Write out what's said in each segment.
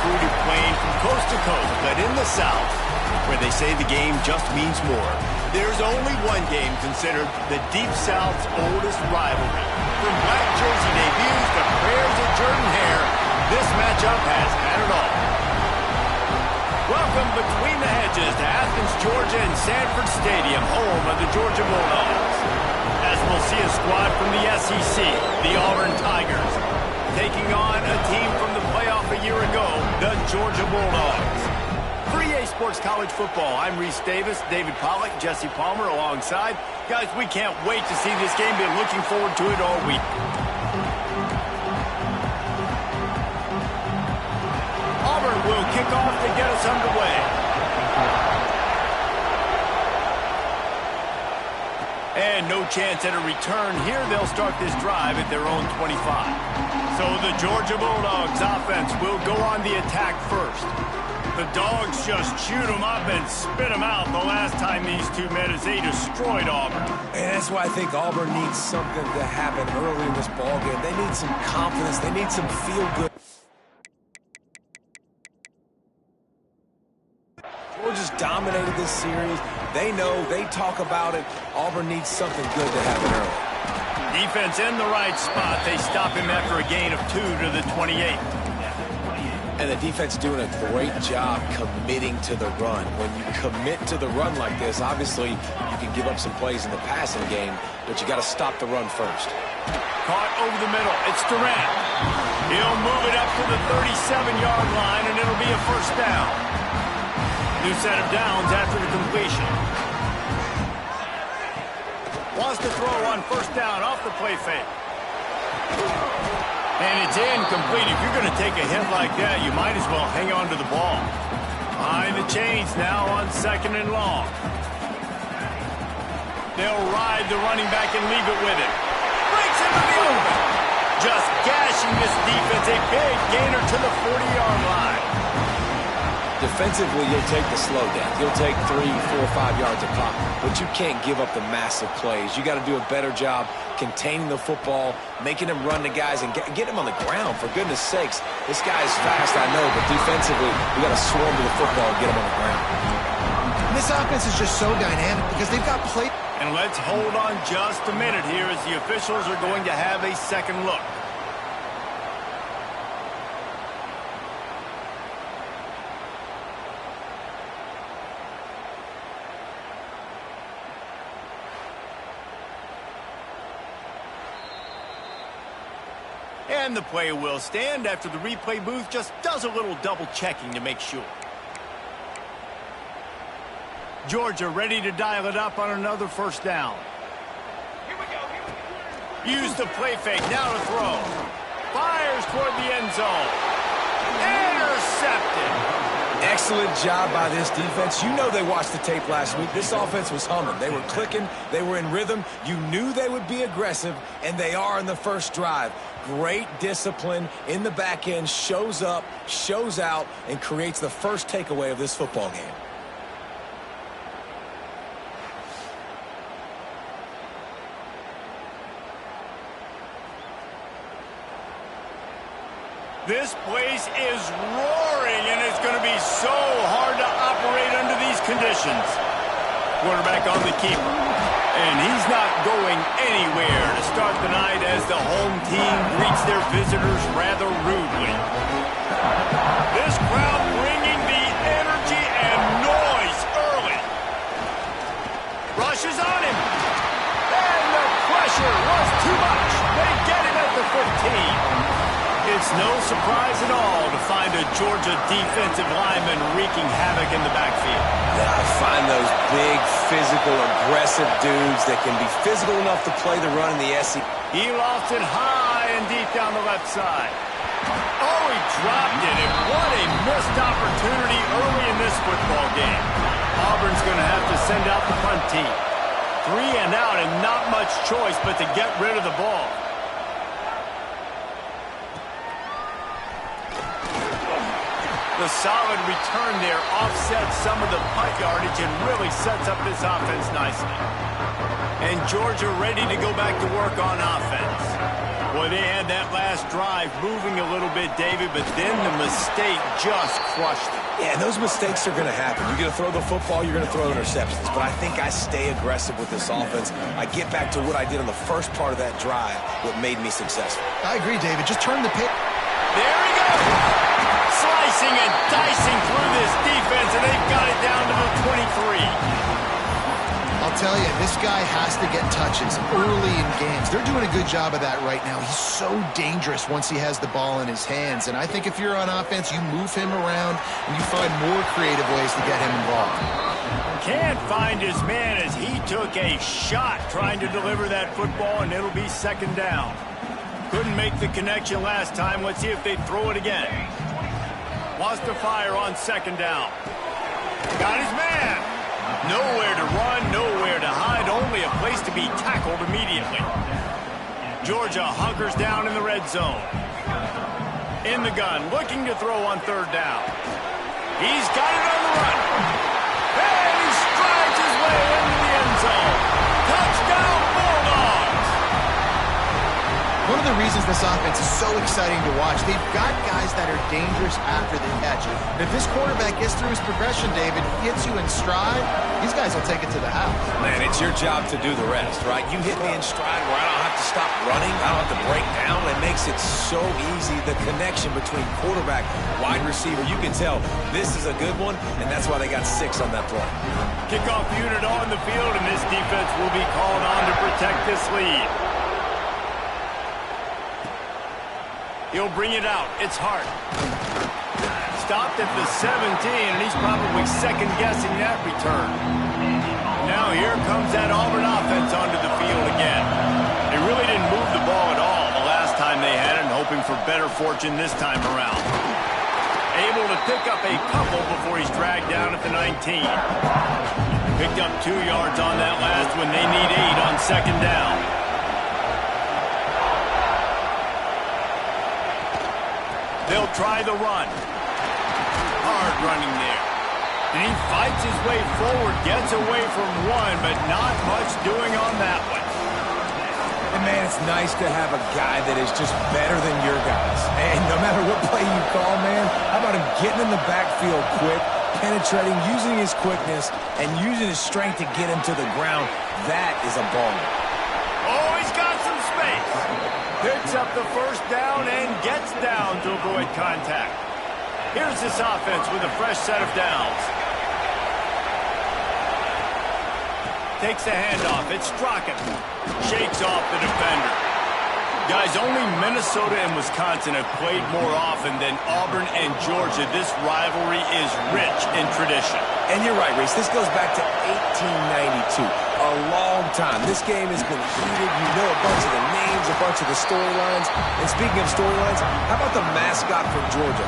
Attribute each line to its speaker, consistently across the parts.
Speaker 1: fruited plain from coast to coast, but in the South, where they say the game just means more, there's only one game considered the Deep South's oldest rivalry. From black jersey debuts to prayers of Jordan Hare, this matchup has had it all. Welcome between the hedges to Athens, Georgia and Sanford Stadium, home of the Georgia Bulldogs. As we'll see a squad from the SEC, the Auburn Tigers, taking on a team from the playoff a year ago, the Georgia Bulldogs. For EA Sports College Football, I'm Reese Davis, David Pollack, Jesse Palmer alongside. Guys, we can't wait to see this game. Been looking forward to it all week. Auburn will kick off to get us underway. And no chance at a return here. They'll start this drive at their own 25. So the Georgia Bulldogs offense will go on the attack first. The Dogs just shoot them up and spit them out the last time these two met as they destroyed Auburn.
Speaker 2: And that's why I think Auburn needs something to happen early in this ballgame. They need some confidence. They need some feel-good. Georgia's dominated this series. They know, they talk about it. Auburn needs something good to happen early.
Speaker 1: Defense in the right spot. They stop him after a gain of 2 to the 28.
Speaker 2: And the defense doing a great job committing to the run. When you commit to the run like this, obviously you can give up some plays in the passing game, but you got to stop the run first.
Speaker 1: Caught over the middle. It's Durant. He'll move it up to the 37-yard line, and it'll be a first down. New set of downs after the completion. Wants to throw on first down off the play fake. And it's incomplete. If you're going to take a hit like that, you might as well hang on to the ball. Behind the chains now on 2nd and long. They'll ride the running back and leave it with him. Breaks into the open. Just gashing this defense. A big gainer to the 40-yard line.
Speaker 2: Defensively, you'll take the slow down. You'll take 3, 4, 5 yards a pop, but you can't give up the massive plays. You got to do a better job containing the football, making him run the guys, and get him on the ground. For goodness sakes, this guy is fast, I know, but defensively, we got to swarm to the football and get him on the ground.
Speaker 3: And this offense is just so dynamic because they've got play.
Speaker 1: And let's hold on just a minute here as the officials are going to have a second look. And the play will stand after the replay booth just does a little double checking to make sure. Georgia ready to dial it up on another first down. Here we go. Use the play fake, now to throw. Fires toward the end zone. Intercepted.
Speaker 2: Excellent job by this defense. You know they watched the tape last week. This offense was humming. They were clicking. They were in rhythm. You knew they would be aggressive, and they are in the first drive. Great discipline in the back end. Shows up, shows out, and creates the first takeaway of this football game.
Speaker 1: This place is roaring, and it's going to be so hard to operate under these conditions. Quarterback on the keeper, and he's not going anywhere to start the night as the home team greets their visitors rather rudely. This crowd bringing the energy and noise early. Rushes on him, and the pressure was too much. They get him at the 15. It's no surprise at all to find a Georgia defensive lineman wreaking havoc in the backfield.
Speaker 2: Yeah, I find those big, physical, aggressive dudes that can be physical enough to play the run in the SEC.
Speaker 1: He lost it high and deep down the left side. Oh, he dropped it, and what a missed opportunity early in this football game. Auburn's going to have to send out the punt team. 3 and out, and not much choice but to get rid of the ball. The solid return there offsets some of the punt yardage and really sets up this offense nicely. And Georgia ready to go back to work on offense. Boy, they had that last drive moving a little bit, David, but then the mistake just crushed them.
Speaker 2: Yeah, and those mistakes are going to happen. You're going to throw the football, you're going to throw interceptions. But I think I stay aggressive with this offense. I get back to what I did on the first part of that drive, what made me successful.
Speaker 3: I agree, David. Just turn the page.
Speaker 1: There he goes. Slicing and dicing through this defense, and they've got it down to the 23.
Speaker 3: I'll tell you, this guy has to get touches early in games. They're doing a good job of that right now. He's so dangerous once he has the ball in his hands. And I think if you're on offense, you move him around and you find more creative ways to get him involved.
Speaker 1: Can't find his man as he took a shot trying to deliver that football, and it'll be second down. Couldn't make the connection last time. Let's see if they throw it again. Wants to fire on second down. Got his man. Nowhere to run, nowhere to hide, only a place to be tackled immediately. Georgia hunkers down in the red zone. In the gun, looking to throw on third down. He's got it on the run. And he strides his way into the end zone. Touchdown, Bulldogs!
Speaker 3: One of the reasons this offense is so exciting to watch, they've got guys that are dangerous after the catch. And if this quarterback gets through his progression, David, hits you in stride, these guys will take it to the house.
Speaker 2: Man, it's your job to do the rest, right? You hit me in stride where I don't have to stop running. I don't have to break down. It makes it so easy. The connection between quarterback, wide receiver, you can tell this is a good one, and that's why they got 6 on that play.
Speaker 1: Kickoff unit on the field, and this defense will be called on to protect this lead. He'll bring it out. It's Hart. Stopped at the 17, and he's probably second-guessing that return. Now here comes that Auburn offense onto the field again. They really didn't move the ball at all the last time they had it, and hoping for better fortune this time around. Able to pick up a couple before he's dragged down at the 19. Picked up 2 yards on that last one. They need 8 on second down. They'll try the run. Hard running there. And he fights his way forward, gets away from one, but not much doing on that one.
Speaker 2: And, man, it's nice to have a guy that is just better than your guys. And no matter what play you call, man, how about him getting in the backfield quick, penetrating, using his quickness, and using his strength to get him to the ground. That is a baller.
Speaker 1: Oh, he's got some space. Picks up the first down and gets down to avoid contact. Here's this offense with a fresh set of downs. Takes the handoff. It's Strachan. Shakes off the defender. Guys, only Minnesota and Wisconsin have played more often than Auburn and Georgia. This rivalry is rich in tradition.
Speaker 2: And you're right, Reese. This goes back to 1892. A long time. This game has been heated. You know a bunch of the names, a bunch of the storylines. And speaking of storylines, how about the mascot for Georgia?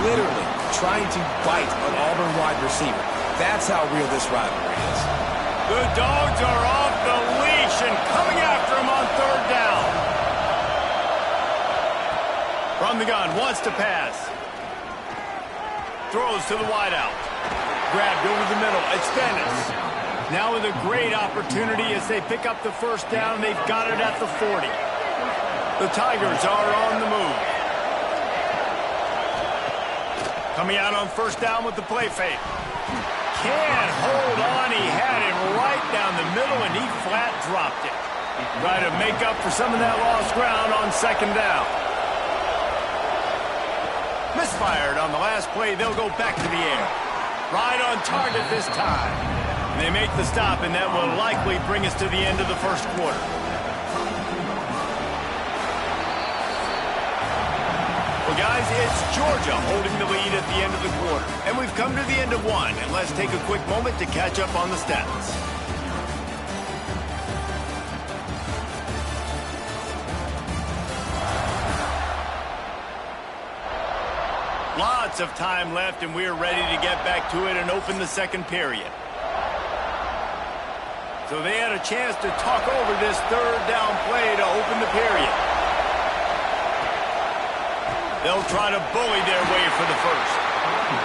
Speaker 2: Literally trying to bite an Auburn wide receiver. That's how real this rivalry is.
Speaker 1: The Dogs are off the leash and coming after him on third down. From the gun, wants to pass. Throws to the wideout. Grabbed over the middle. It's Dennis. Now with a great opportunity as they pick up the first down. They've got it at the 40. The Tigers are on the move. Coming out on first down with the play fake. Can't hold on. He had it right down the middle, and he flat dropped it. Try to make up for some of that lost ground on second down. Misfired on the last play. They'll go back to the air. Right on target this time. They make the stop, and that will likely bring us to the end of the first quarter. Well, guys, it's Georgia holding the lead at the end of the quarter. And we've come to the end of one, and let's take a quick moment to catch up on the stats. Lots of time left, and we're ready to get back to it and open the second period. So they had a chance to talk over this third down play to open the period. They'll try to bully their way for the first.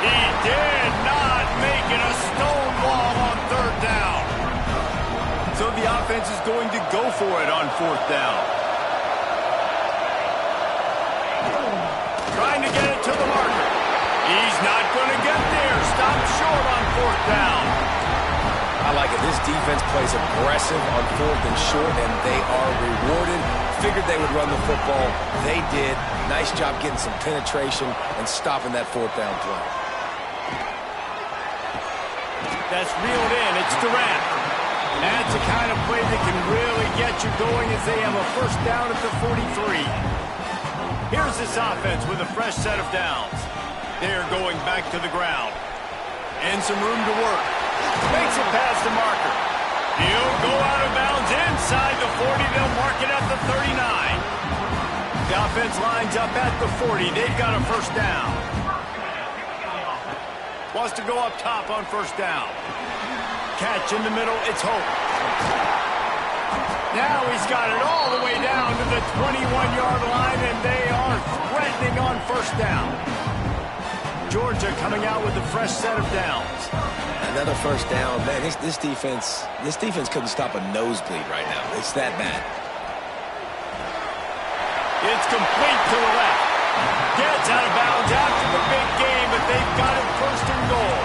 Speaker 1: He did not make it a stonewall on third down. So the offense is going to go for it on fourth down. trying to get it to the marker. He's not going to get there. Stop short on 4th down.
Speaker 2: I like it. This defense plays aggressive on 4th and short, and they are rewarded. Figured they would run the football. They did. Nice job getting some penetration and stopping that 4th down play.
Speaker 1: That's reeled in. It's Durant. That's the kind of play that can really get you going as they have a 1st down at the 43. Here's this offense with a fresh set of downs. They're going back to the ground. And some room to work. Makes it past the marker. He'll go out of bounds inside the 40. They'll mark it at the 39. The offense lines up at the 40. They've got a 1st down. Wants to go up top on 1st down. Catch in the middle. It's Hope. Now he's got it all the way down to the 21-yard line, and they are threatening on 1st down. Georgia coming out with a fresh set of downs.
Speaker 2: Another 1st down. Man, this defense couldn't stop a nosebleed right now. It's that bad.
Speaker 1: It's complete to the left. Gets out of bounds after the big game, but they've got it 1st and goal.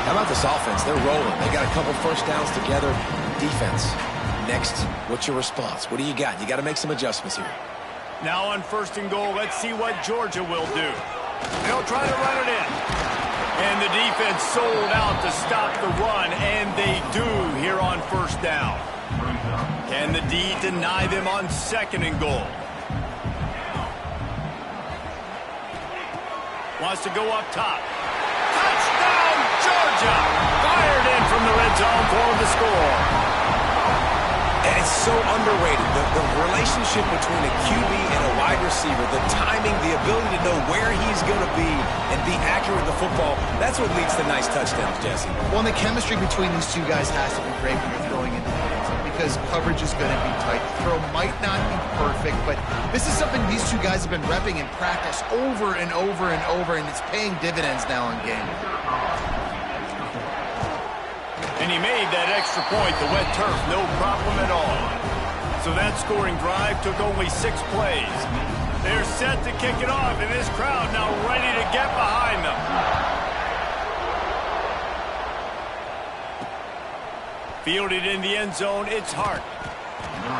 Speaker 2: How about this offense? They're rolling. They got a couple 1st downs together. Defense. Next, what's your response? What do you got? You got to make some adjustments here.
Speaker 1: Now on 1st and goal, let's see what Georgia will do. They'll try to run it in. And the defense sold out to stop the run, and they do here on 1st down. Can the D deny them on 2nd and goal? Wants to go up top. Touchdown, Georgia! Fired in from the red zone for the score.
Speaker 2: And it's so underrated. The relationship between a QB and a wide receiver, the timing, the ability to know where he's going to be and be accurate with the football, that's what leads to nice touchdowns, Jesse.
Speaker 3: Well, and the chemistry between these two guys has to be great when you're throwing into the end zone because coverage is going to be tight. The throw might not be perfect, but this is something these two guys have been repping in practice over and over and over, and it's paying dividends now in game.
Speaker 1: And he made that extra point, the wet turf, no problem at all. So that scoring drive took only 6 plays. They're set to kick it off, and this crowd now ready to get behind them. Fielded in the end zone, it's Hart.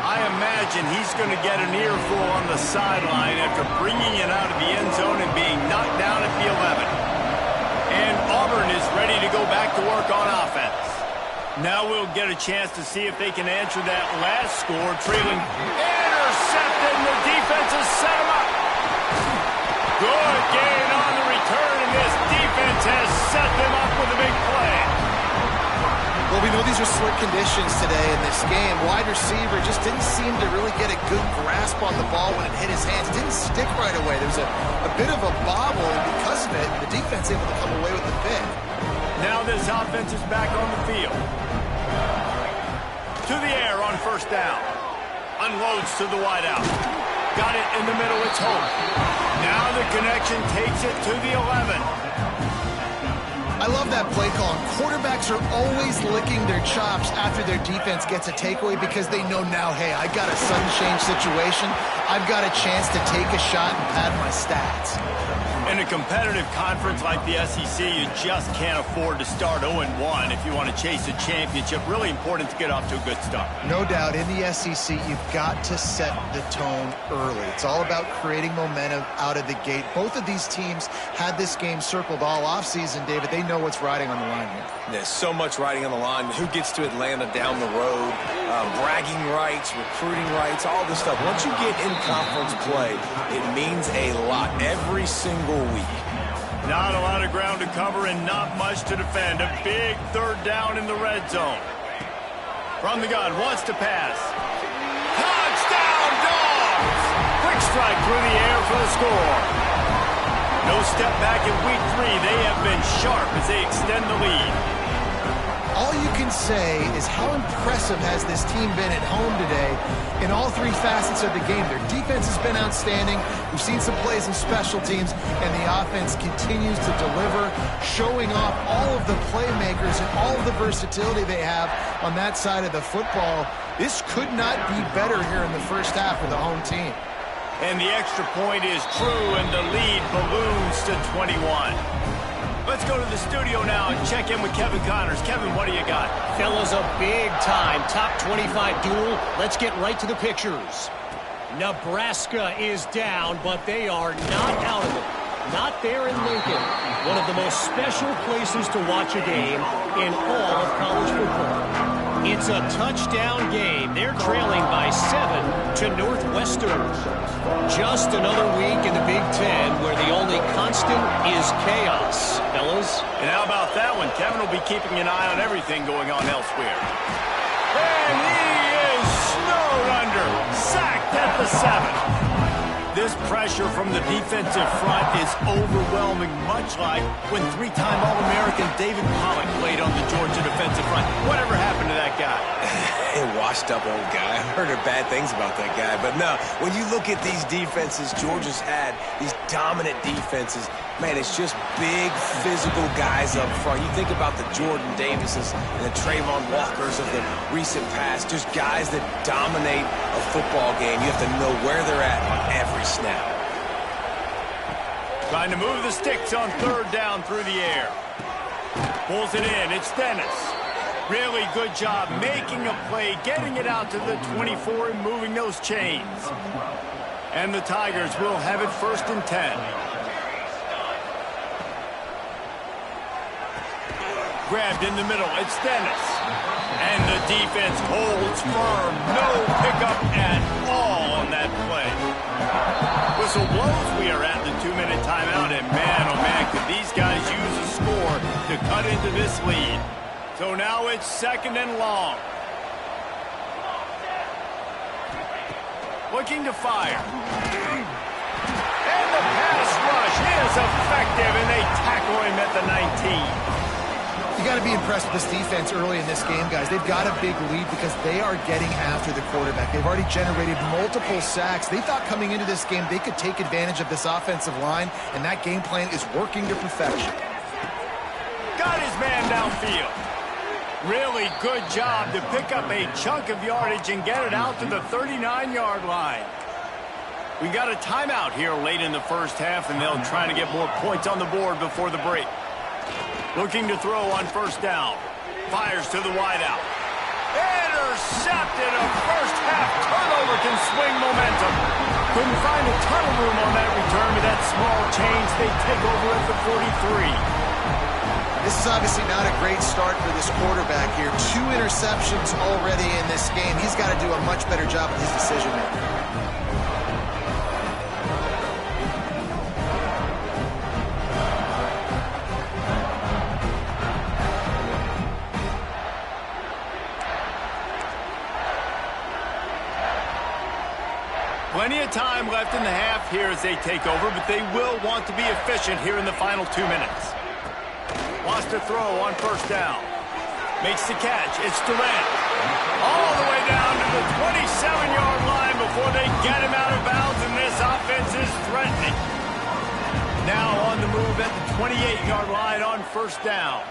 Speaker 1: I imagine he's going to get an earful on the sideline after bringing it out of the end zone and being knocked down at the 11. And Auburn is ready to go back to work on offense. Now we'll get a chance to see if they can answer that last score, trailing. Intercepted, and the defense has set him up. Good gain on the return, and this defense has set them up with a big play.
Speaker 3: Well, we know these are slick conditions today in this game. Wide receiver just didn't seem to really get a good grasp on the ball when it hit his hands. It didn't stick right away. There was a bit of a bobble, and because of it, the defense able to come away with the pick. Now this offense is back on the field. To the air on 1st down. Unloads to the wideout. Got it in the middle, it's Hope. Now the connection takes it to the 11. I love that play call. Quarterbacks are always licking their chops after their defense gets a takeaway because they know now, hey, I got a sudden change situation. I've got a chance to take a shot and pad my stats. In a competitive conference like the SEC, you just can't afford to start 0-1 if you want to chase a championship. Really important to get off to a good start. No doubt, in the SEC, you've got to set the tone early. It's all about creating momentum out of the gate. Both of these teams had this game circled all offseason, David. They know what's riding on the line here.
Speaker 2: There's so much riding on the line. Who gets to Atlanta down the road? Bragging rights, recruiting rights, all this stuff. Once you get in conference play, it means a lot every single week.
Speaker 1: Not a lot of ground to cover and not much to defend. A big 3rd down in the red zone. From the gun, wants to pass. Touchdown, Dogs! Quick strike through the air for the score. No step back in week 3. They have been sharp as they extend the lead. All you can say is how impressive has this team been at home today in all 3 facets of the game. Their defense has been outstanding. We've seen some plays in special teams, and the offense continues to deliver, showing off all of the playmakers and all of the versatility they have on that side of the football. This could not be better here in the first half for the home team. And the extra point is true, and the lead balloons to 21. Let's go to the studio now and check in with Kevin Connors. Kevin, what do you got?
Speaker 4: Fellas, a big-time top 25 duel. Let's get right to the pictures. Nebraska is down, but they are not out of it. Not there in Lincoln, one of the most special places to watch a game in all of college football. It's a touchdown game. They're trailing by 7 to Northwestern. Just another week in the Big Ten where the only constant is chaos, fellas.
Speaker 1: And how about that one? Kevin will be keeping an eye on everything going on elsewhere. And he is snowed under, sacked at the 7. This pressure from the defensive front is overwhelming, much like when three-time All-American David Pollock played on the Georgia defensive front. Whatever happened to that guy?
Speaker 2: A washed-up old guy. I've heard bad things about that guy. But no, when you look at these defenses Georgia's had, these dominant defenses, man, it's just big, physical guys up front. You think about the Jordan Davises and the Trayvon Walkers of the recent past, just guys that dominate a football game. You have to know where they're at on every snap.
Speaker 1: Trying to move the sticks on third down through the air. Pulls it in. It's Dennis. Really good job making a play, getting it out to the 24 and moving those chains. And the Tigers will have it 1st and 10. Grabbed in the middle. It's Dennis. And the defense holds firm. No pickup at all on that play. Whistle blows. We are at the 2-minute timeout. And man, oh man, could these guys use a score to cut into this lead. So now it's 2nd and long. Looking to fire. And the pass rush is effective, and they tackle him at the 19.
Speaker 3: You got to be impressed with this defense early in this game, guys. They've got a big lead because they are getting after the quarterback. They've already generated multiple sacks. They thought coming into this game they could take advantage of this offensive line, and that game plan is working to perfection.
Speaker 1: Got his man downfield. Really good job to pick up a chunk of yardage and get it out to the 39-yard line. We got a timeout here late in the first half, and they'll try to get more points on the board before the break. Looking to throw on 1st down. Fires to the wideout. Intercepted. A first-half turnover can swing momentum. Couldn't find a ton of room on that return with that small change. They take over at the 43.
Speaker 3: This is obviously not a great start for this quarterback here. 2 interceptions already in this game. He's got to do a much better job with his decision-making.
Speaker 1: Plenty of time left in the half here as they take over, but they will want to be efficient here in the final 2 minutes. Wants to throw on 1st down. Makes the catch. It's Durant. All the way down to the 27-yard line before they get him out of bounds, and this offense is threatening. Now on the move at the 28-yard line on 1st down.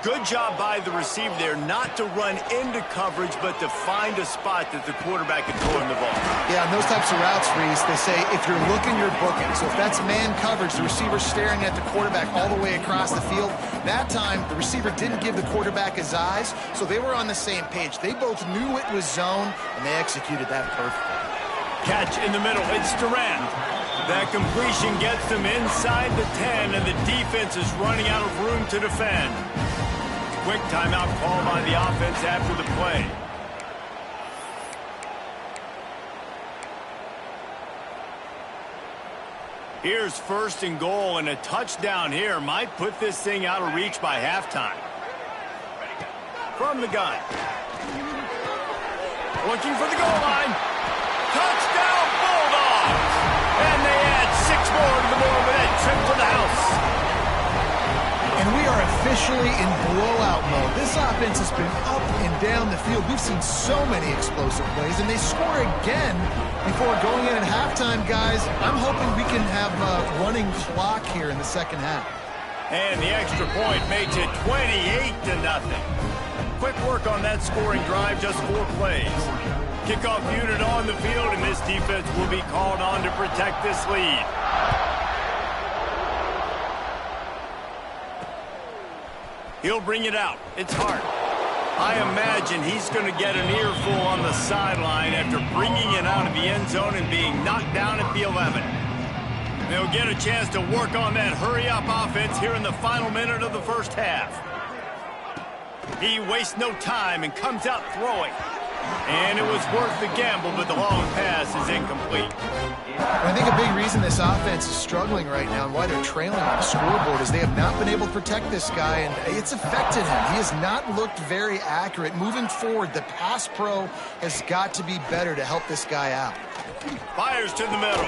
Speaker 1: Good job by the receiver there not to run into coverage, but to find a spot that the quarterback can throw him the ball.
Speaker 3: Yeah, on those types of routes, Reese, they say if you're looking, you're booking. So if that's man coverage, the receiver's staring at the quarterback all the way across the field. That time, the receiver didn't give the quarterback his eyes, so they were on the same page. They both knew it was zone, and they executed that perfectly.
Speaker 1: Catch in the middle. It's Durant. That completion gets them inside the 10, and the defense is running out of room to defend. Quick timeout call by the offense after the play. Here's 1st and goal, and a touchdown here might put this thing out of reach by halftime. From the gun. Looking for the goal line. Touchdown Bulldogs! And they add 6 more to the board with that trip to the house.
Speaker 3: And we are officially in blowout mode. This offense has been up and down the field. We've seen so many explosive plays, and they score again before going in at halftime, guys. I'm hoping we can have a running clock here in the 2nd half.
Speaker 1: And the extra point makes it 28-0. Quick work on that scoring drive, just 4 plays. Kickoff unit on the field, and this defense will be called on to protect this lead. He'll bring it out. It's Hart. I imagine he's going to get an earful on the sideline after bringing it out of the end zone and being knocked down at the 11. They'll get a chance to work on that hurry-up offense here in the final minute of the first half. He wastes no time and comes out throwing. And it was worth the gamble, but the long pass is incomplete.
Speaker 3: I think a big reason this offense is struggling right now and why they're trailing on the scoreboard is they have not been able to protect this guy, and it's affected him. He has not looked very accurate. Moving forward, the pass pro has got to be better to help this guy out.
Speaker 1: Fires to the middle.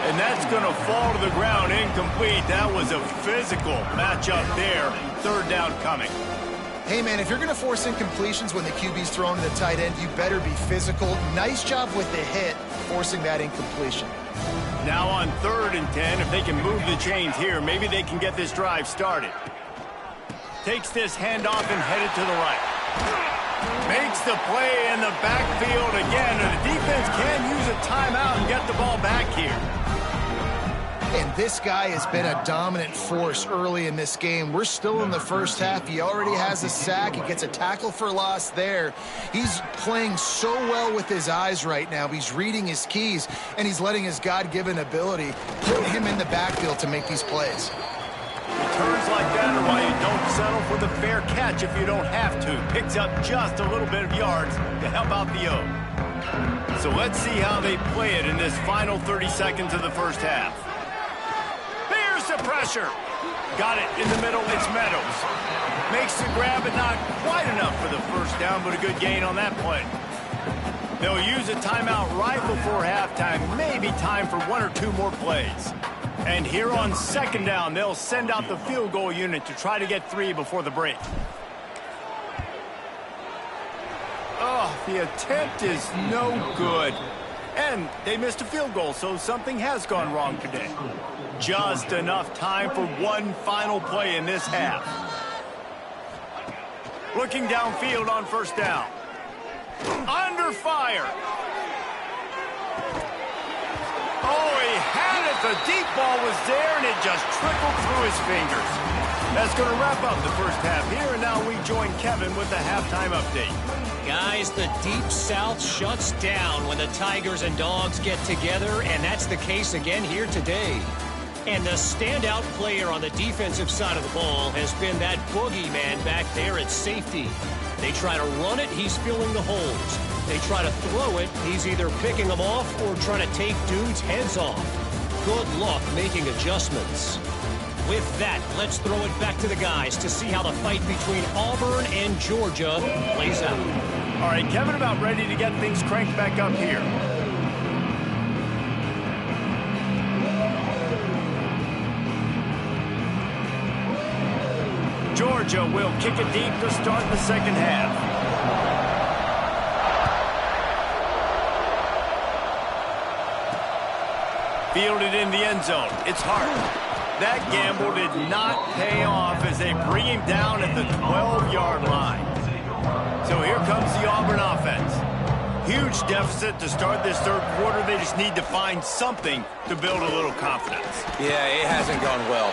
Speaker 1: And that's going to fall to the ground incomplete. That was a physical matchup there. Third down coming.
Speaker 3: Hey, man, if you're going to force incompletions when the QB's throwing to the tight end, you better be physical. Nice job with the hit, forcing that incompletion.
Speaker 1: Now on 3rd and 10, if they can move the chains here, maybe they can get this drive started. Takes this handoff and headed to the right. Makes the play in the backfield again, and the defense can use a timeout and get the ball back here.
Speaker 3: And this guy has been a dominant force early in this game. We're still in the first half. He already has a sack. He gets a tackle for loss there. He's playing so well with his eyes right now. He's reading his keys, and he's letting his God-given ability put him in the backfield to make these plays.
Speaker 1: Returns like that are why you don't settle for the fair catch if you don't have to. Picks up just a little bit of yards to help out the O. So let's see how they play it in this final 30 seconds of the first half. The pressure. Got it in the middle. It's Meadows. Makes the grab, but not quite enough for the first down, but a good gain on that play. They'll use a timeout right before halftime. Maybe time for 1 or 2 more plays. And here on 2nd down, they'll send out the field goal unit to try to get 3 before the break. Oh, the attempt is no good. And they missed a field goal, so something has gone wrong today. Just enough time for one final play in this half. Looking downfield on 1st down. Under fire. Oh, he had it. The deep ball was there, and it just trickled through his fingers. That's going to wrap up the first half here, and now we join Kevin with the halftime update.
Speaker 4: Guys, the Deep South shuts down when the Tigers and Dogs get together, and that's the case again here today. And the standout player on the defensive side of the ball has been that boogeyman back there at safety. They try to run it, he's filling the holes. They try to throw it, he's either picking them off or trying to take dudes' heads off. Good luck making adjustments. With that, let's throw it back to the guys to see how the fight between Auburn and Georgia plays out.
Speaker 1: All right, Kevin about ready to get things cranked back up here. Georgia will kick it deep to start the second half. Fielded in the end zone. It's Hart. That gamble did not pay off as they bring him down at the 12-yard line. So here comes the Auburn offense. Huge deficit to start this third quarter. They just need to find something to build a little confidence.
Speaker 2: Yeah, it hasn't gone well.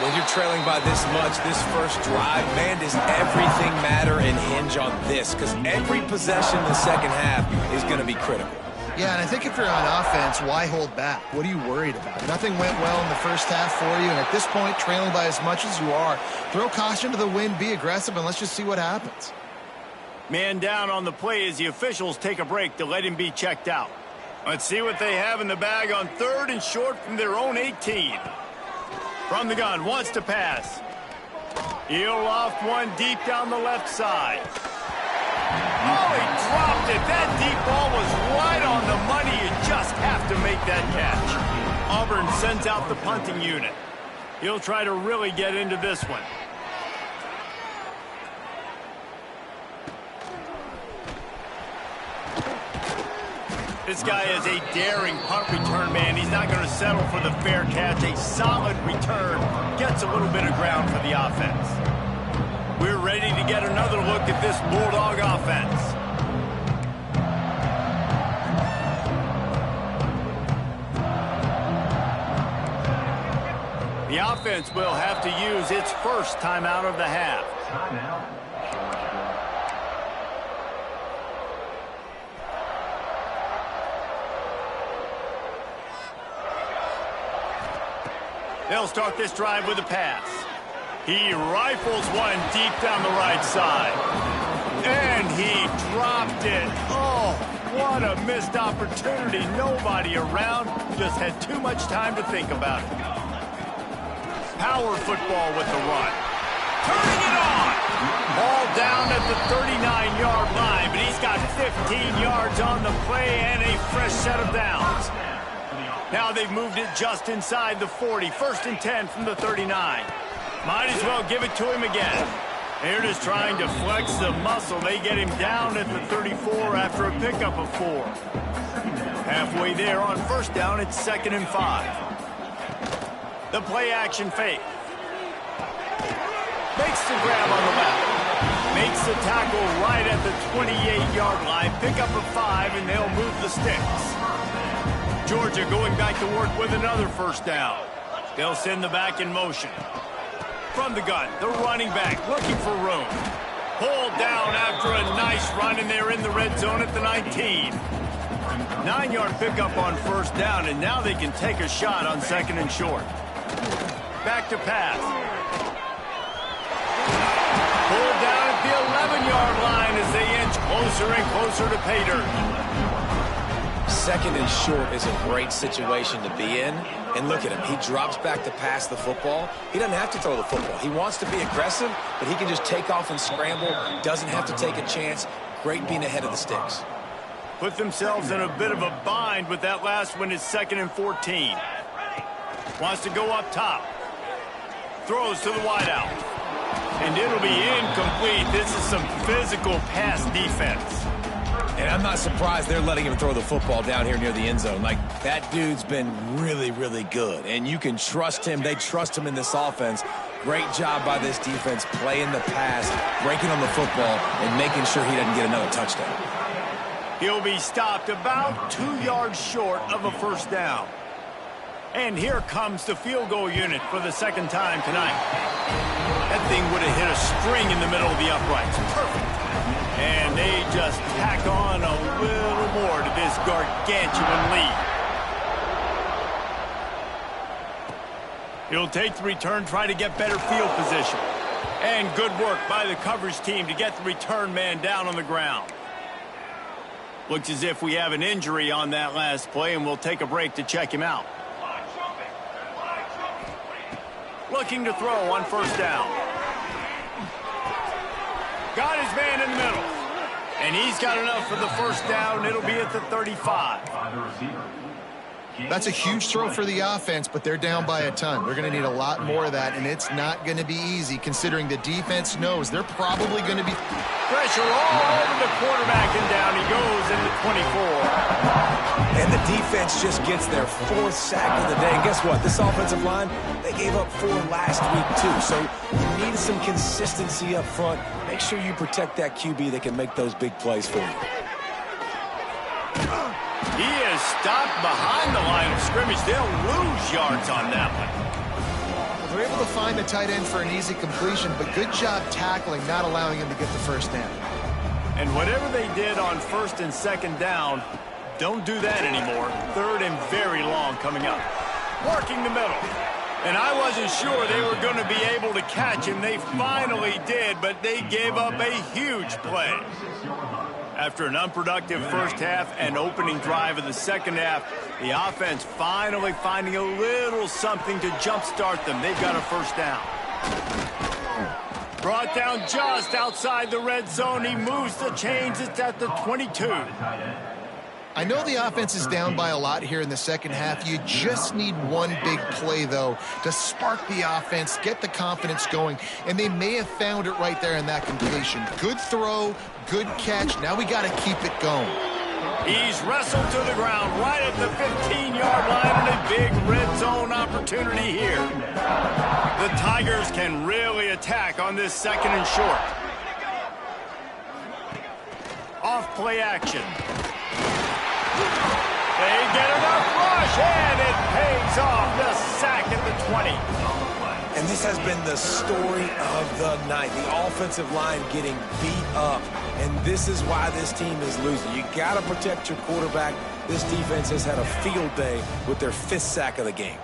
Speaker 2: When you're trailing by this much, this first drive, man, does everything matter and hinge on this? Because every possession in the second half is going to be critical.
Speaker 3: Yeah, and I think if you're on offense, why hold back? What are you worried about? Nothing went well in the first half for you, and at this point, trailing by as much as you are, throw caution to the wind, be aggressive, and let's just see what happens.
Speaker 1: Man down on the play as the officials take a break to let him be checked out. Let's see what they have in the bag on 3rd and short from their own 18. From the gun, wants to pass. He'll loft one deep down the left side. Oh, he dropped it. That deep ball was right on the money. You just have to make that catch. Auburn sends out the punting unit. He'll try to really get into this one. This guy is a daring punt return man. He's not going to settle for the fair catch. A solid return gets a little bit of ground for the offense. We're ready to get another look at this Bulldog offense. offense will have to use its first timeout of the half. They'll start this drive with a pass. He rifles one deep down the right side. And he dropped it. Oh, what a missed opportunity. Nobody around. Just had too much time to think about it. Power football with the run. Turning it on. Ball down at the 39-yard line, but he's got 15 yards on the play and a fresh set of downs. Now they've moved it just inside the 40. 1st and 10 from the 39. Might as well give it to him again. They're just trying to flex the muscle. They get him down at the 34 after a pickup of 4. Halfway there on 1st down, it's 2nd and 5. The play action fake. Makes the grab on the left. Makes the tackle right at the 28-yard line. Pickup of 5, and they'll move the sticks. Georgia going back to work with another 1st down. They'll send the back in motion. From the gun, the running back looking for room. Pulled down after a nice run, and they're in the red zone at the 19. 9-yard pickup on 1st down, and now they can take a shot on 2nd and short. Back to pass. Pulled down at the 11-yard line as they inch closer and closer to pay dirt.
Speaker 2: 2nd and short is a great situation to be in. And look at him. He drops back to pass the football. He doesn't have to throw the football. He wants to be aggressive, but he can just take off and scramble. Doesn't have to take a chance. Great being ahead of the sticks.
Speaker 1: Put themselves in a bit of a bind with that last one. Is 2nd and 14. Wants to go up top. Throws to the wideout. And it'll be incomplete. This is some physical pass defense.
Speaker 2: And I'm not surprised they're letting him throw the football down here near the end zone. Like, that dude's been really, really good. And you can trust him. They trust him in this offense. Great job by this defense playing the pass, breaking on the football, and making sure he doesn't get another touchdown.
Speaker 1: He'll be stopped about 2 yards short of a 1st down. And here comes the field goal unit for the 2nd time tonight. That thing would have hit a string in the middle of the uprights. Perfect. And they just tack on a little more to this gargantuan lead. He'll take the return, try to get better field position. And good work by the coverage team to get the return man down on the ground. Looks as if we have an injury on that last play, and we'll take a break to check him out. Looking to throw on 1st down. Got his man in the middle. And he's got enough for the 1st down. It'll be at the 35.
Speaker 3: That's a huge throw for the offense, but they're down by a ton. They're going to need a lot more of that, and it's not going to be easy considering the defense knows they're probably going to be...
Speaker 1: Pressure all over the quarterback, and down he goes in the 24.
Speaker 2: And the defense just gets their 4th sack of the day. And guess what? This offensive line, they gave up 4 last week, too. So you need some consistency up front. Make sure you protect that QB that can make those big plays for you.
Speaker 1: He is stopped behind the line of scrimmage. They'll lose yards on that one.
Speaker 3: They're able to find the tight end for an easy completion, but good job tackling, not allowing him to get the 1st down.
Speaker 1: And whatever they did on 1st and 2nd down, don't do that anymore. 3rd and very long coming up. Working the middle. And I wasn't sure they were going to be able to catch him. They finally did, but they gave up a huge play. After an unproductive 1st half and opening drive of the 2nd half, the offense finally finding a little something to jumpstart them. They've got a 1st down. Brought down just outside the red zone. He moves the chains. It's at the 22.
Speaker 3: I know the offense is down by a lot here in the 2nd half. You just need one big play, though, to spark the offense, get the confidence going, and they may have found it right there in that completion. Good throw, good catch. Now we got to keep it going.
Speaker 1: He's wrestled to the ground right at the 15-yard line, and a big red zone opportunity here. The Tigers can really attack on this 2nd and short. Off play action. They get enough rush, and it pays off. The sack at the 20.
Speaker 2: And this has been the story of the night. The offensive line getting beat up. And this is why this team is losing. You got to protect your quarterback. This defense has had a field day with their 5th sack of the game.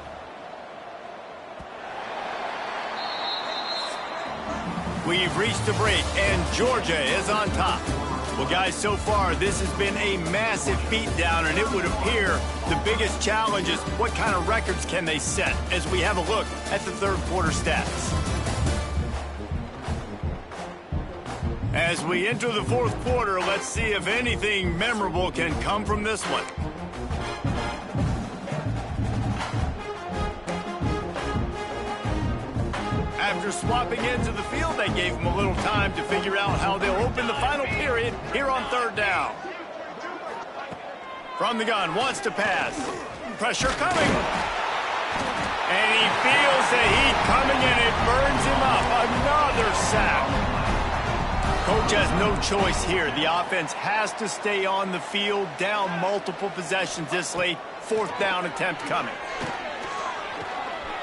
Speaker 1: We've reached the break, and Georgia is on top. Well, guys, so far, this has been a massive beatdown, and it would appear the biggest challenge is what kind of records can they set as we have a look at the third quarter stats. As we enter the fourth quarter, let's see if anything memorable can come from this one. After swapping into the field, they gave him a little time to figure out how they'll open the final period here on third down. From the gun, wants to pass. Pressure coming. And he feels the heat coming, and it burns him up. Another sack. Coach has no choice here. The offense has to stay on the field, down multiple possessions this late. Fourth down attempt coming.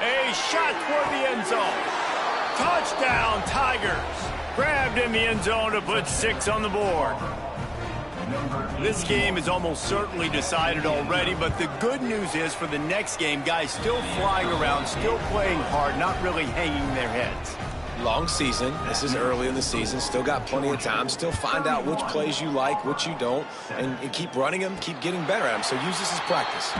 Speaker 1: A shot toward the end zone. Touchdown, Tigers. Grabbed in the end zone to put 6 on the board. This game is almost certainly decided already, but the good news is for the next game, guys still flying around, still playing hard, not really hanging their heads.
Speaker 2: Long season. This is early in the season. Still got plenty of time. Still find out which plays you like, which you don't, and keep running them, keep getting better at them. So use this as practice.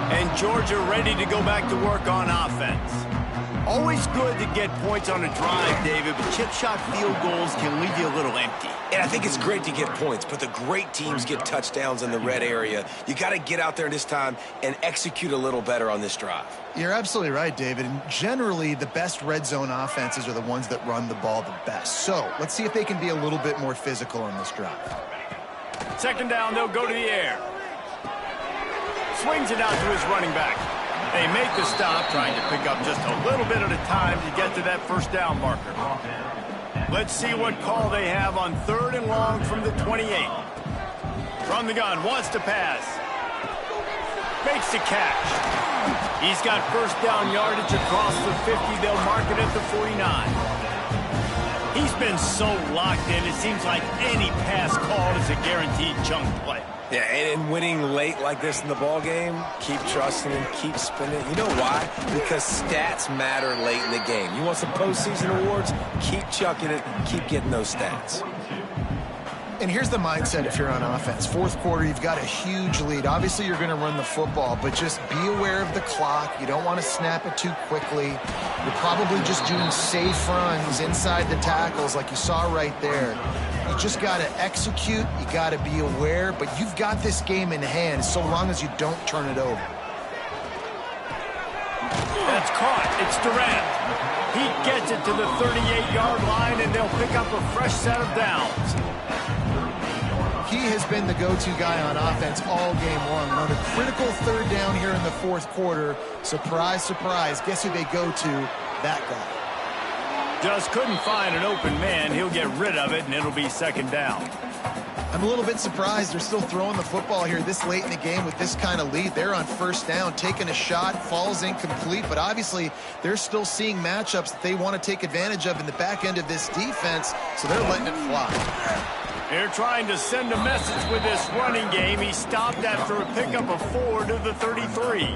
Speaker 1: And Georgia ready to go back to work on offense. Always good to get points on a drive, David, but chip shot field goals can leave you a little empty.
Speaker 2: And I think it's great to get points, but the great teams get touchdowns in the red area. You got to get out there this time and execute a little better on this drive.
Speaker 3: You're absolutely right, David. And generally, the best red zone offenses are the ones that run the ball the best. So let's see if they can be a little bit more physical on this drive.
Speaker 1: Second down, they'll go to the air. Swings it out to his running back. They make the stop, trying to pick up just a little bit at a time to get to that first down marker. Let's see what call they have on third and long from the 28. From the gun, wants to pass. Makes the catch. He's got first down yardage across the 50. They'll mark it at the 49. He's been so locked in, it seems like any pass called is a guaranteed chunk play.
Speaker 2: Yeah, and winning late like this in the ball game, keep trusting him, keep spinning. You know why? Because stats matter late in the game. You want some postseason awards? Keep chucking it, keep getting those stats.
Speaker 3: And here's the mindset if you're on offense. Fourth quarter, you've got a huge lead. Obviously, you're going to run the football, but just be aware of the clock. You don't want to snap it too quickly. You're probably just doing safe runs inside the tackles like you saw right there. You just got to execute. You got to be aware, but you've got this game in hand so long as you don't turn it over.
Speaker 1: That's caught. It's Durant. He gets it to the 38-yard line, and they'll pick up a fresh set of downs.
Speaker 3: He has been the go-to guy on offense all game long. And on a critical third down here in the fourth quarter, surprise, surprise, guess who they go to? That guy.
Speaker 1: Just couldn't find an open man. He'll get rid of it, and it'll be second down.
Speaker 3: I'm a little bit surprised they're still throwing the football here this late in the game with this kind of lead. They're on first down, taking a shot, falls incomplete, but obviously they're still seeing matchups that they want to take advantage of in the back end of this defense, so they're letting it fly.
Speaker 1: They're trying to send a message with this running game. He stopped after a pickup of 4 to the 33.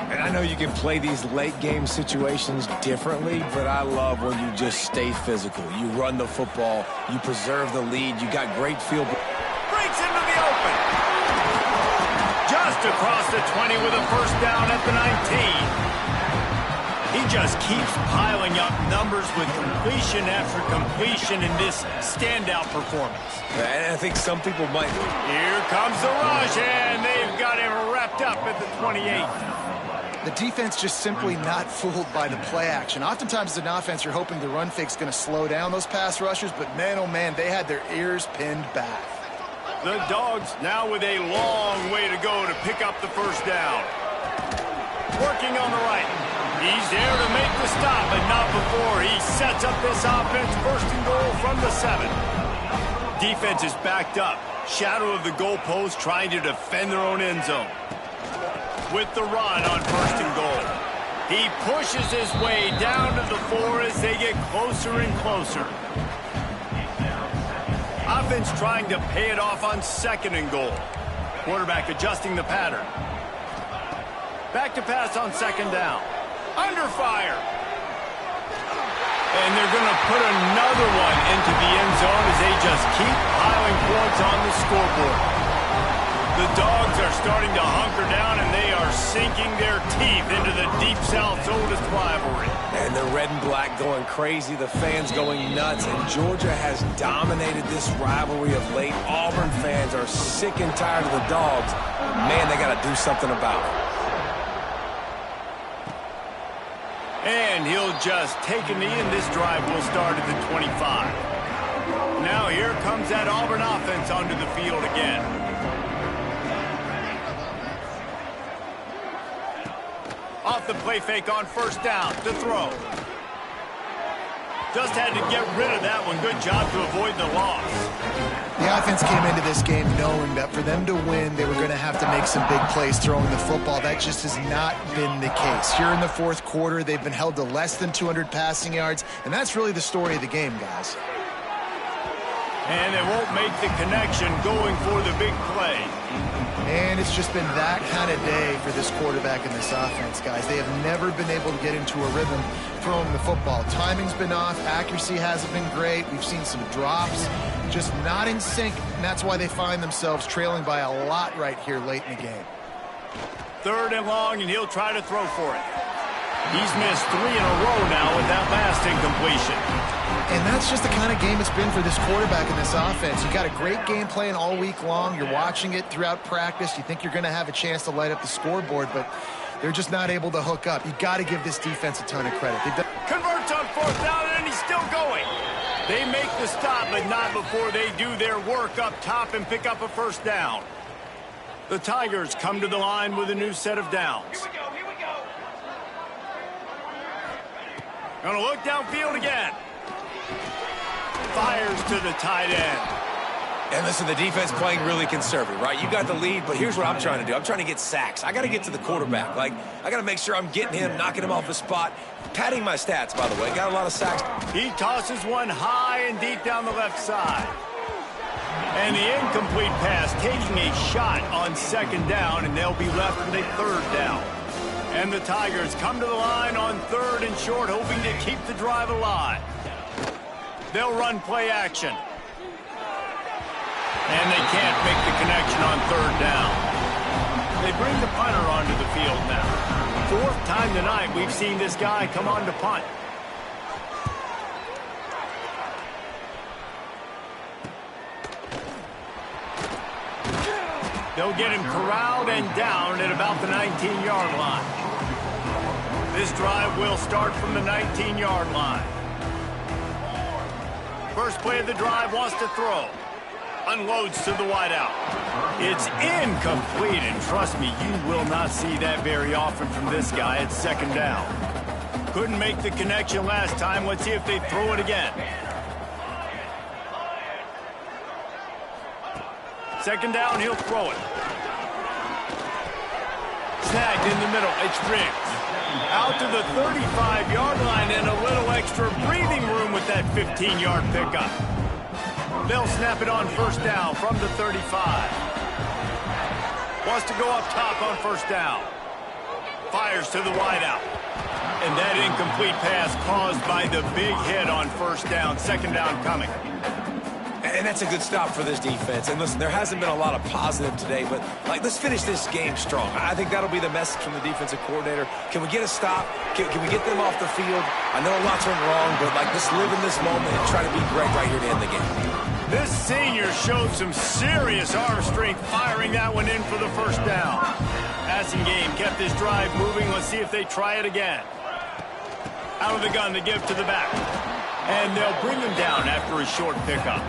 Speaker 2: And I know you can play these late game situations differently, but I love when you just stay physical. You run the football, you preserve the lead, you got great field.
Speaker 1: Breaks into the open. Just across the 20 with a first down at the 19. He just keeps piling up numbers with completion after completion in this standout performance.
Speaker 2: And I think some people might.
Speaker 1: Here comes the rush, and they've got him wrapped up at the 28.
Speaker 3: The defense just simply not fooled by the play action. Oftentimes as an offense, you're hoping the run fake's going to slow down those pass rushers, but man, oh man, they had their ears pinned back.
Speaker 1: The Dogs now with a long way to go to pick up the first down. Working on the right. He's there to make the stop, but not before he sets up this offense. First and goal from the 7. Defense is backed up. Shadow of the goalpost trying to defend their own end zone. with the run on 1st and goal. He pushes his way down to the 4 as they get closer and closer. Offense trying to pay it off on 2nd and goal. Quarterback adjusting the pattern. Back to pass on 2nd down. Under fire. And they're going to put another one into the end zone as they just keep piling points on the scoreboard. The Dogs are starting to hunker down, and they are sinking their teeth into the Deep South's oldest rivalry.
Speaker 2: And the red and black going crazy, the fans going nuts, and Georgia has dominated this rivalry of late. Auburn fans are sick and tired of the Dogs. Man, they got to do something about it.
Speaker 1: And he'll just take a knee, and this drive will start at the 25. Now here comes that Auburn offense onto the field again. Off the play fake on 1st down to throw. Just had to get rid of that one. Good job to avoid the loss.
Speaker 3: The offense came into this game knowing that for them to win, they were going to have to make some big plays throwing the football. That just has not been the case. Here in the 4th quarter, they've been held to less than 200 passing yards, and that's really the story of the game, guys.
Speaker 1: And they won't make the connection going for the big play.
Speaker 3: And it's just been that kind of day for this quarterback and this offense, guys. They have never been able to get into a rhythm throwing the football. Timing's been off. Accuracy hasn't been great. We've seen some drops, just not in sync, and that's why they find themselves trailing by a lot right here late in the game.
Speaker 1: 3rd and long, and he'll try to throw for it. He's missed 3 in a row now with that last incompletion.
Speaker 3: And that's just the kind of game it's been for this quarterback and this offense. You got a great game plan all week long. You're watching it throughout practice. You think you're going to have a chance to light up the scoreboard, but they're just not able to hook up. You got to give this defense a ton of credit.
Speaker 1: Converts on 4th down, and he's still going. They make the stop, but not before they do their work up top and pick up a 1st down. The Tigers come to the line with a new set of downs.
Speaker 5: Here we go.
Speaker 1: Gonna look downfield again. Fires to the tight end.
Speaker 2: And listen, the defense playing really conservative, right? You got the lead, but here's what I'm trying to do. I'm trying to get sacks. I got to get to the quarterback. Like, I got to make sure I'm getting him, knocking him off the spot. Padding my stats, by the way. Got a lot of sacks.
Speaker 1: He tosses one high and deep down the left side. And the incomplete pass taking a shot on 2nd down, and they'll be left with a 3rd down. And the Tigers come to the line on 3rd and short, hoping to keep the drive alive. They'll run play action. And they can't make the connection on 3rd down. They bring the punter onto the field now. 4th time tonight we've seen this guy come on to punt. They'll get him corralled and down at about the 19-yard line. This drive will start from the 19-yard line. First play of the drive, wants to throw. Unloads to the wideout. It's incomplete, and trust me, you will not see that very often from this guy at 2nd down. Couldn't make the connection last time. Let's see if they throw it again. 2nd down, he'll throw it. Snagged in the middle, it's Riggs. Out to the 35-yard line and a little extra breathing room with that 15-yard pickup. They'll snap it on 1st down from the 35. Wants to go up top on 1st down. Fires to the wideout. And that incomplete pass caused by the big hit on 1st down. 2nd down coming.
Speaker 2: And that's a good stop for this defense. And listen, there hasn't been a lot of positive today, but like, let's finish this game strong. I think that'll be the message from the defensive coordinator. Can we get a stop? Can we get them off the field? I know a lot's went wrong, but like, let's live in this moment and try to be great right here to end the game.
Speaker 1: This senior showed some serious arm strength firing that one in for the 1st down. Passing game kept this drive moving. Let's see if they try it again. Out of the gun to give to the back. And they'll bring him down after a short pickup.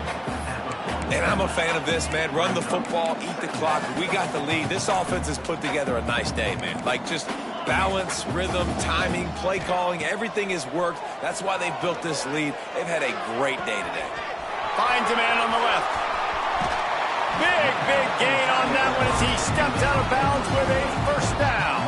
Speaker 2: And I'm a fan of this, man. Run the football, eat the clock. We got the lead. This offense has put together a nice day, man. Like, just balance, rhythm, timing, play calling, everything has worked. That's why they've built this lead. They've had a great day today.
Speaker 1: Finds a man on the left. Big gain on that one as he steps out of bounds with a first down.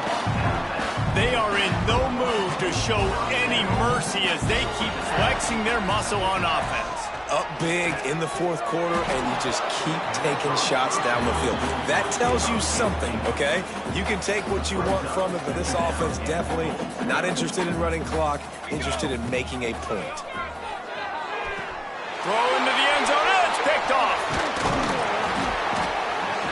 Speaker 1: They are in no mood to show any mercy as they keep flexing their muscle on offense.
Speaker 2: Up big in the fourth quarter, and you just keep taking shots down the field. That tells you something, okay? You can take what you want from it, but this offense definitely not interested in running clock, interested in making a point.
Speaker 1: Throw into the end zone, and it's picked off.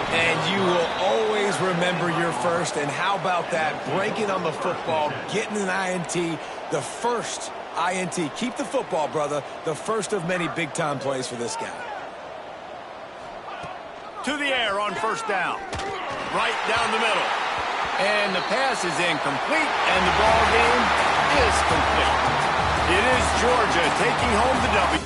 Speaker 2: And you will always remember your first, and how about that? Breaking on the football, getting an INT, the first INT. Keep the football, brother. The first of many big-time plays for this guy.
Speaker 1: To the air on first down. Right down the middle. And the pass is incomplete, and the ball game is complete. It is Georgia taking home the W.